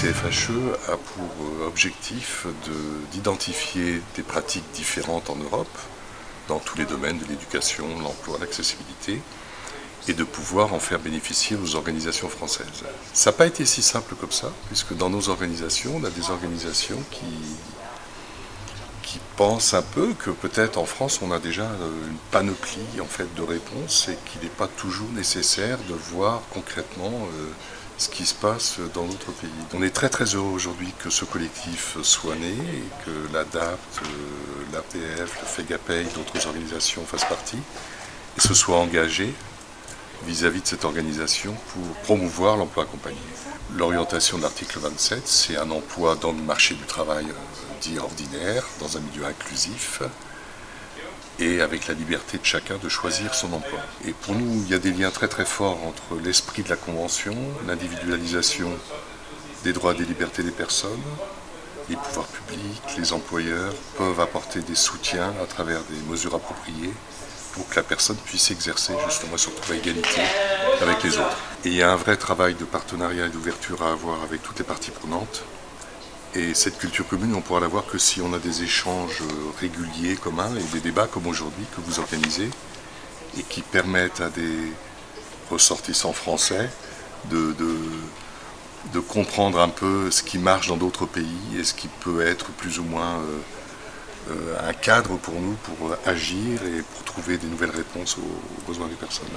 CFHE a pour objectif d'identifier des pratiques différentes en Europe, dans tous les domaines de l'éducation, l'emploi, l'accessibilité, et de pouvoir en faire bénéficier aux organisations françaises. Ça n'a pas été si simple comme ça, puisque dans nos organisations, on a des organisations qui pensent un peu que peut-être en France on a déjà une panoplie en fait de réponses et qu'il n'est pas toujours nécessaire de voir concrètement ce qui se passe dans d'autres pays. On est très très heureux aujourd'hui que ce collectif soit né et que l'ADAPT, l'APF, le FEGAPEI, d'autres organisations fassent partie et se soient engagés vis-à-vis de cette organisation pour promouvoir l'emploi accompagné. L'orientation de l'article 27, c'est un emploi dans le marché du travail dit ordinaire, dans un milieu inclusif, et avec la liberté de chacun de choisir son emploi. Et pour nous, il y a des liens très très forts entre l'esprit de la Convention, l'individualisation des droits et des libertés des personnes. Les pouvoirs publics, les employeurs peuvent apporter des soutiens à travers des mesures appropriées pour que la personne puisse exercer justement se retrouver à égalité avec les autres. Et il y a un vrai travail de partenariat et d'ouverture à avoir avec toutes les parties prenantes. Et cette culture commune, on pourra l'avoir que si on a des échanges réguliers, communs, et des débats comme aujourd'hui que vous organisez, et qui permettent à des ressortissants français de comprendre un peu ce qui marche dans d'autres pays et ce qui peut être plus ou moins un cadre pour nous pour agir et pour trouver des nouvelles réponses aux besoins des personnes.